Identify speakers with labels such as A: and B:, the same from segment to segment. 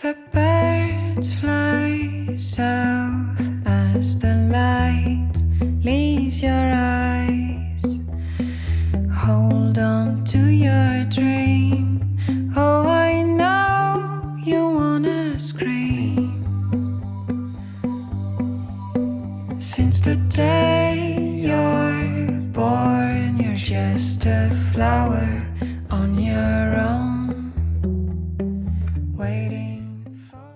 A: The birds fly south as the light leaves your eyes. Hold on to your dream. Oh, I know you wanna scream. Since the day you're born, you're just a flower on your own, waiting for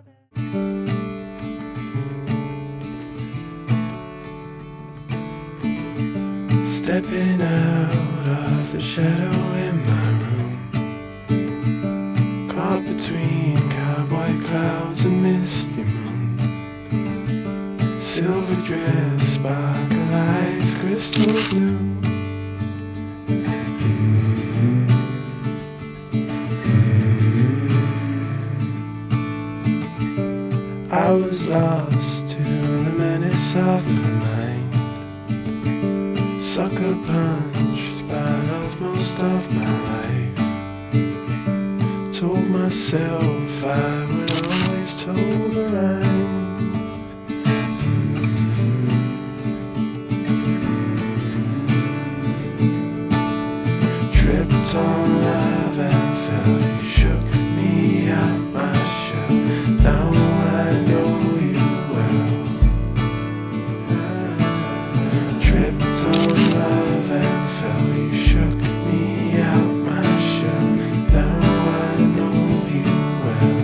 B: Stepping out of the shadow in my room, caught between cowboy clouds and misty moon. Silver dress, sparkle eyes, crystal blue. I was lost to the menace of the mind, sucker punched, part of most of my life. Told myself I would always toe the line. Tripped on love and fell, you shook me out my shell. Now I know you well. Tripped on love and fell, you shook me out my shell. Now I know you well.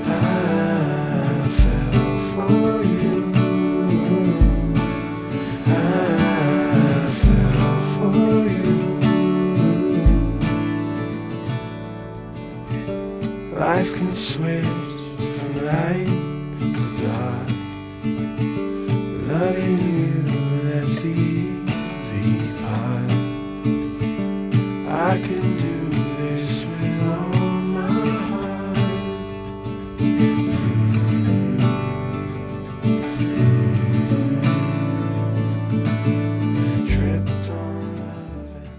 B: I fell for you. I fell for you. Life can switch from light to dark. Loving you, that's the easy part. I can do this with all my heart. Tripped on love and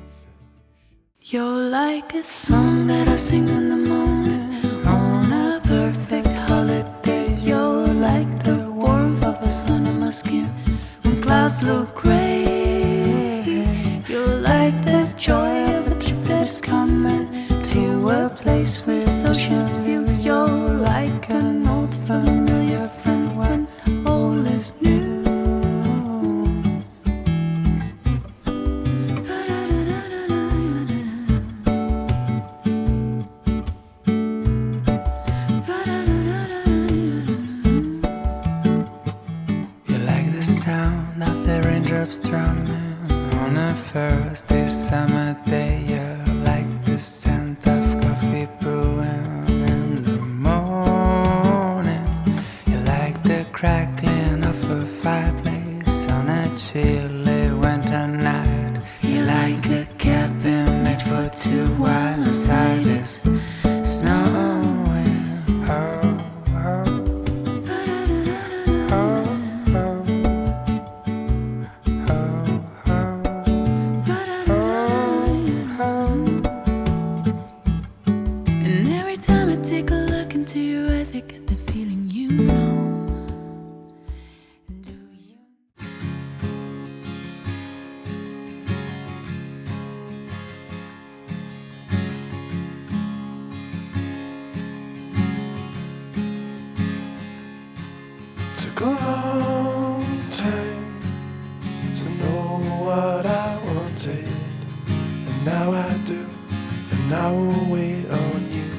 C: You're like a song that I sing in the morning on a perfect holiday. You're like the warmth of the sun on my skin when clouds look gray. You're like the joy of a trip that's coming to a place with ocean view. You're like an old familiar friend when all is new.
D: Sound of the raindrops drumming on a first summer day. You're like the scent of coffee brewing in the morning. You're like the crackling of a fireplace on a chilly winter night. You're like a cabin made for two while inside is snowing. Oh, oh, oh.
C: And every time I take a look into your eyes, I get the feeling you know. Do you?
B: Took a long time to know what I wanted, and now I do, and I will wait on you.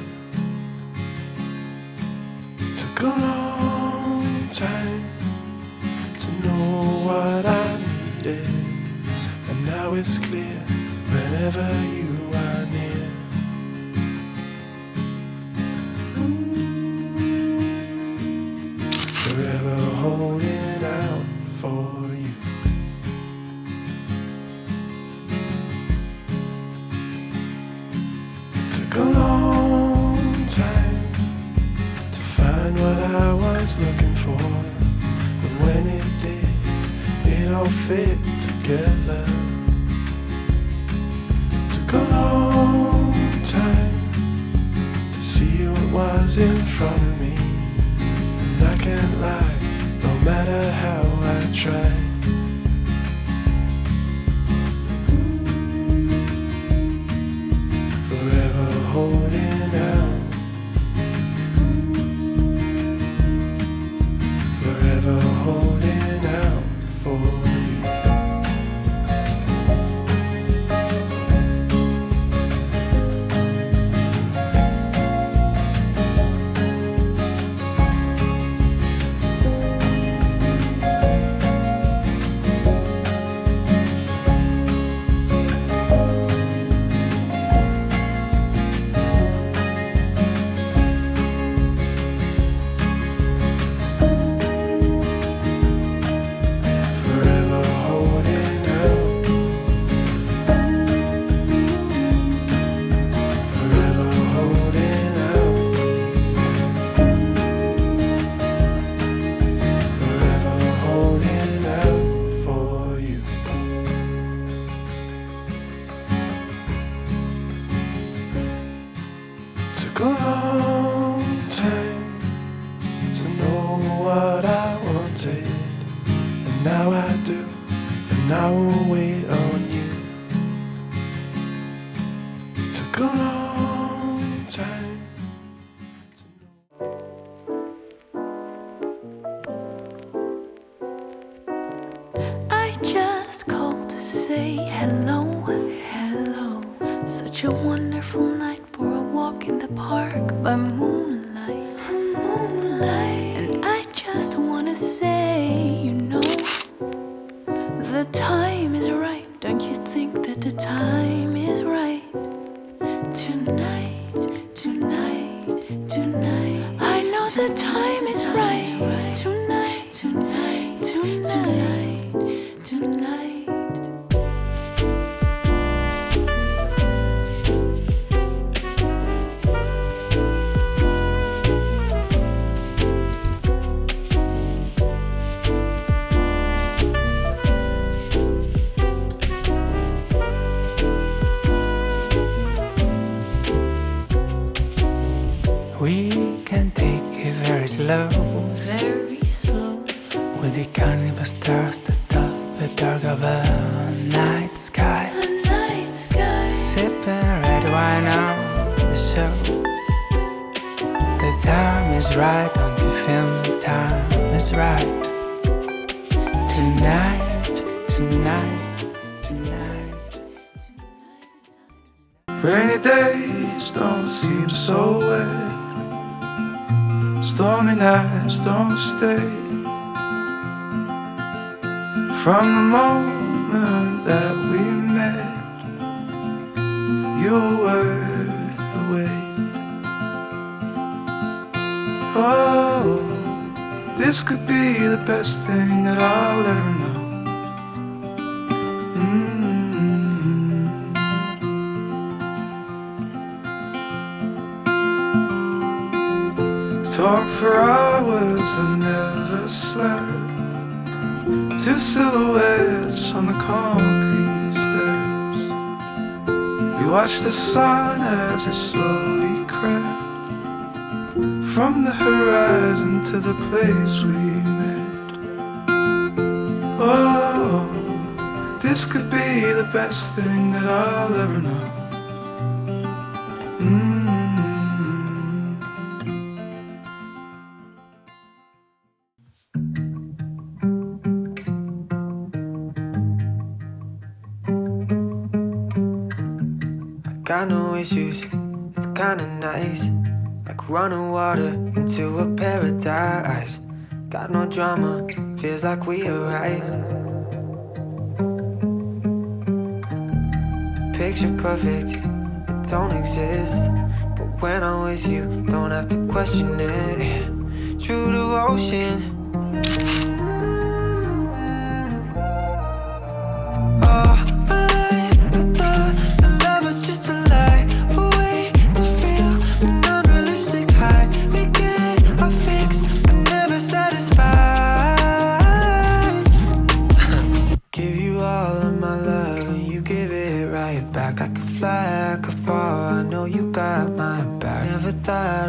B: Took a long time to know what I needed, and now it's clear whenever you are near. Forever holding out for you. It took a long time to find what I was looking for, and when it did, it all fit together. It took a long time to see see what was in front of me, and I can't lie, no matter how I try. Forever holding out, forever holding out for you. Took a long time to know what I wanted, and now I do, and I will wait on you. Took a long time to know.
C: I just called to say hello, hello. Such a wonderful night for a walk in the park by moonlight, moonlight. And I just wanna say, you know, the time is right. Don't you think that the time is right? Tonight, tonight, tonight. I know the time is right. Tonight, tonight, tonight, tonight.
D: We can take it very slow.
C: Very slow.
D: We'll be counting the stars that dot the dark of a night sky.
C: The night sky.
D: Sipping red wine on the show. The time is right, don't you feel the time is right? Tonight, tonight, tonight.
B: Rainy days don't seem so wet, stormy nights don't stay. From the moment that we met, you were worth the wait. Oh, this could be the best thing that I'll ever know. Talk for hours and never slept. Two silhouettes on the concrete steps. We watched the sun as it slowly crept from the horizon to the place we met. Oh, this could be the best thing that I'll ever know.
E: Got no issues, it's kinda nice. Like running water into a paradise. Got no drama, feels like we arrived. Picture perfect, it don't exist. But when I'm with you, don't have to question it. True devotion. I could fly, I could fall, I know you got my back. Never thought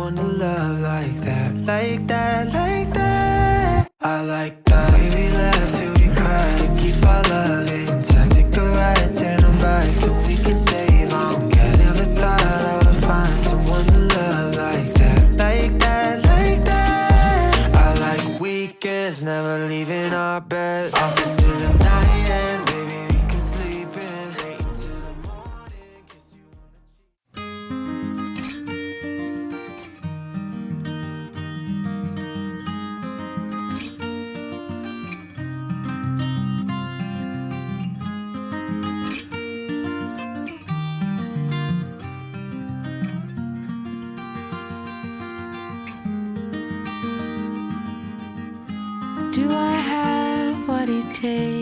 E: someone to love like that, like that, like that. I like that. We laugh till we cry to keep our love intact. Take a ride, turn on back so we can save on gas. Never thought I would find someone to love like that, like that, like that. I like weekends, never leaving our bed. Office till the night ends, baby, we can sleep in. Wait until the morning, kiss you on the cheek.
C: Do I have what it takes